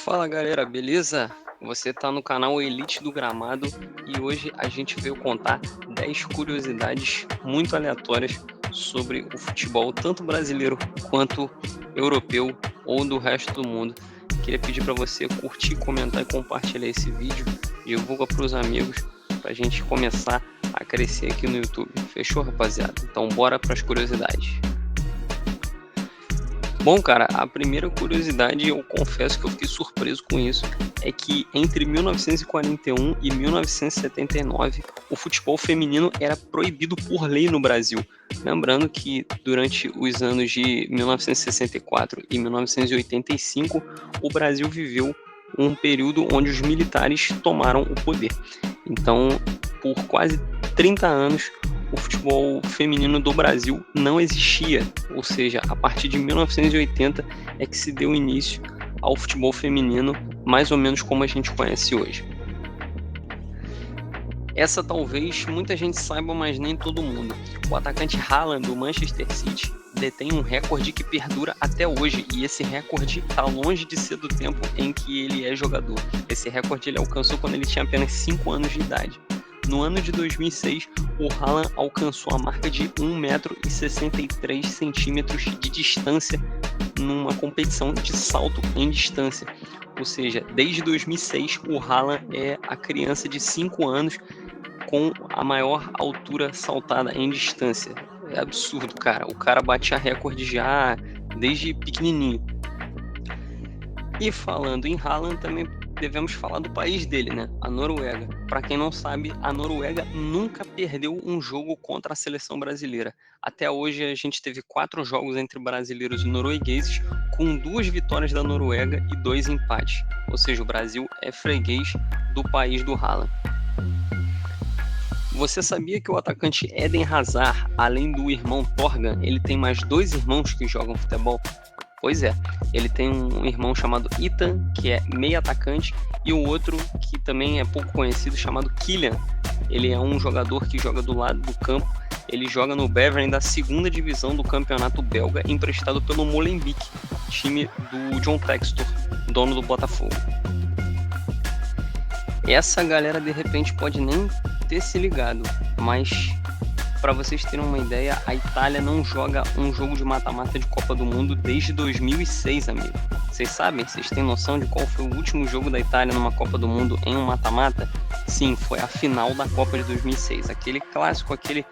Fala galera, beleza? Você tá no canal Elite do Gramado e hoje a gente veio contar 10 curiosidades muito aleatórias sobre o futebol, tanto brasileiro quanto europeu ou do resto do mundo. Queria pedir para você curtir, comentar e compartilhar esse vídeo, divulga para os amigos para a gente começar a crescer aqui no YouTube. Fechou, rapaziada? Então bora para as curiosidades. Bom, cara, a primeira curiosidade, eu confesso que eu fiquei surpreso com isso, é que entre 1941 e 1979, o futebol feminino era proibido por lei no Brasil. Lembrando que durante os anos de 1964 e 1985, o Brasil viveu um período onde os militares tomaram o poder. Então, por quase 30 anos, o futebol feminino do Brasil não existia, ou seja, a partir de 1980 é que se deu início ao futebol feminino, mais ou menos como a gente conhece hoje. Essa talvez muita gente saiba, mas nem todo mundo. O atacante Haaland do Manchester City detém um recorde que perdura até hoje, e esse recorde está longe de ser do tempo em que ele é jogador. Esse recorde ele alcançou quando ele tinha apenas 5 anos de idade. No ano de 2006, o Haaland alcançou a marca de 1,63 m de distância numa competição de salto em distância. Ou seja, desde 2006, o Haaland é a criança de 5 anos com a maior altura saltada em distância. É absurdo, cara. O cara batia recorde já desde pequenininho. E falando em Haaland, também devemos falar do país dele, né? A Noruega. Para quem não sabe, a Noruega nunca perdeu um jogo contra a seleção brasileira. Até hoje a gente teve 4 jogos entre brasileiros e noruegueses, com 2 vitórias da Noruega e 2 empates. Ou seja, o Brasil é freguês do país do Haaland. Você sabia que o atacante Eden Hazard, além do irmão Torgan, ele tem mais 2 irmãos que jogam futebol? Pois é, ele tem um irmão chamado Ethan, que é meio atacante, e o outro, que também é pouco conhecido, chamado Kylian. Ele é um jogador que joga do lado do campo, ele joga no Beveren da 2ª divisão do campeonato belga, emprestado pelo Molenbeek, time do John Textor, dono do Botafogo. Essa galera de repente pode nem ter se ligado, mas para vocês terem uma ideia, a Itália não joga um jogo de mata-mata de Copa do Mundo desde 2006, amigo. Vocês sabem? Vocês têm noção de qual foi o último jogo da Itália numa Copa do Mundo em um mata-mata? Sim, foi a final da Copa de 2006. Aquele clássico, aquele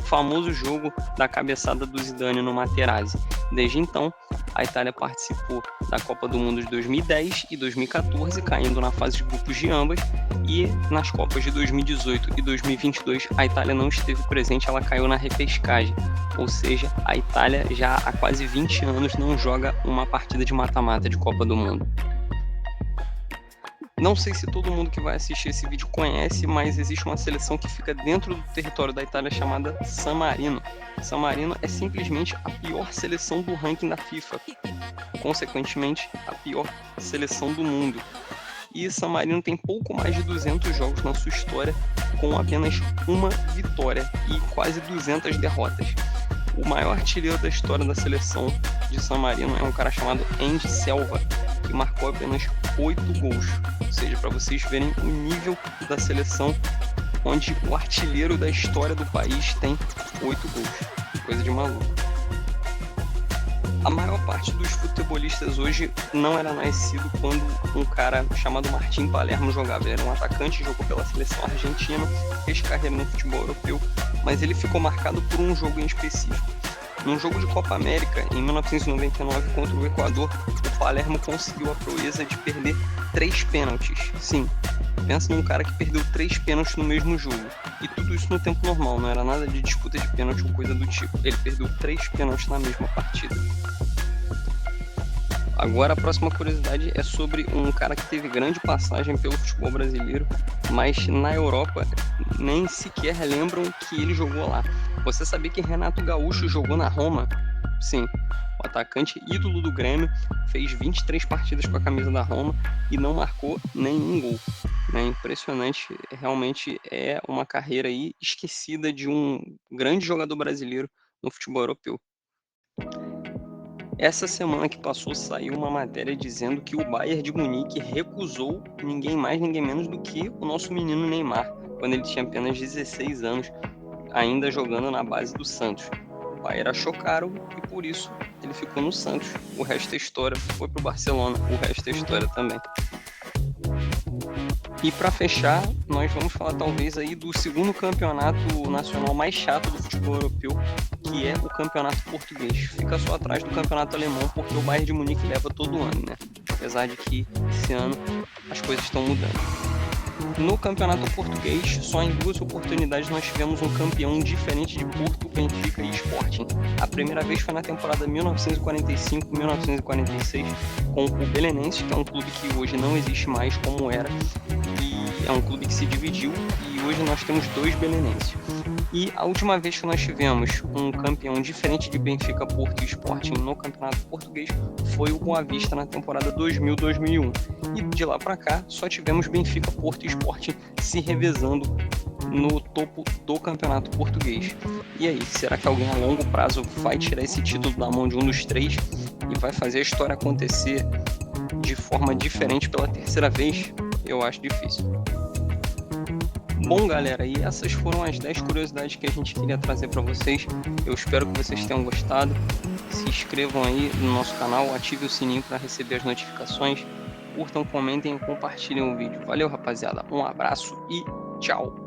famoso jogo da cabeçada do Zidane no Materazzi. Desde então, a Itália participou da Copa do Mundo de 2010 e 2014, caindo na fase de grupos de ambas, e nas Copas de 2018 e 2022 a Itália não esteve presente, ela caiu na repescagem, ou seja, a Itália já há quase 20 anos não joga uma partida de mata-mata de Copa do Mundo. Não sei se todo mundo que vai assistir esse vídeo conhece, mas existe uma seleção que fica dentro do território da Itália chamada San Marino. San Marino é simplesmente a pior seleção do ranking da FIFA, consequentemente a pior seleção do mundo. E San Marino tem pouco mais de 200 jogos na sua história, com apenas uma vitória e quase 200 derrotas. O maior artilheiro da história da seleção de San Marino é um cara chamado Andy Selva, que marcou apenas 8 gols. Ou seja, para vocês verem o nível da seleção, onde o artilheiro da história do país tem 8 gols. Coisa de maluco. A maior parte dos futebolistas hoje não era nascido quando um cara chamado Martim Palermo jogava. Ele era um atacante, jogou pela seleção argentina, fez carreira no futebol europeu, mas ele ficou marcado por um jogo em específico. Num jogo de Copa América, em 1999, contra o Equador, o Palermo conseguiu a proeza de perder 3 pênaltis. Sim, pensa num cara que perdeu 3 pênaltis no mesmo jogo. E tudo isso no tempo normal, não era nada de disputa de pênalti ou coisa do tipo. Ele perdeu 3 pênaltis na mesma partida. Agora a próxima curiosidade é sobre um cara que teve grande passagem pelo futebol brasileiro, mas na Europa nem sequer lembram que ele jogou lá. Você sabia que Renato Gaúcho jogou na Roma? Sim, o atacante ídolo do Grêmio fez 23 partidas com a camisa da Roma e não marcou nenhum gol. É impressionante, realmente é uma carreira aí esquecida de um grande jogador brasileiro no futebol europeu. Essa semana que passou saiu uma matéria dizendo que o Bayern de Munique recusou ninguém mais, ninguém menos do que o nosso menino Neymar, quando ele tinha apenas 16 anos, ainda jogando na base do Santos. O Bayern achou caro e por isso ele ficou no Santos. O resto é história. Foi pro Barcelona, o resto é história também. E para fechar, nós vamos falar talvez aí do segundo campeonato nacional mais chato do futebol europeu, que é o campeonato português. Fica só atrás do campeonato alemão, porque o Bayern de Munique leva todo ano, né? Apesar de que esse ano as coisas estão mudando. No campeonato português, só em 2 oportunidades nós tivemos um campeão diferente de Porto, Benfica e Sporting. A primeira vez foi na temporada 1945-1946, com o Belenenses, que é um clube que hoje não existe mais como era, e é um clube que se dividiu, e hoje nós temos 2 belenenses. E a última vez que nós tivemos um campeão diferente de Benfica, Porto e Sporting no campeonato português foi o Boa Vista na temporada 2000-2001. E de lá para cá só tivemos Benfica, Porto e Sporting se revezando no topo do campeonato português. E aí, será que alguém a longo prazo vai tirar esse título da mão de um dos três e vai fazer a história acontecer de forma diferente pela terceira vez? Eu acho difícil. Bom, galera, e essas foram as 10 curiosidades que a gente queria trazer para vocês. Eu espero que vocês tenham gostado. Se inscrevam aí no nosso canal, ative o sininho para receber as notificações. Curtam, comentem e compartilhem o vídeo. Valeu, rapaziada. Um abraço e tchau!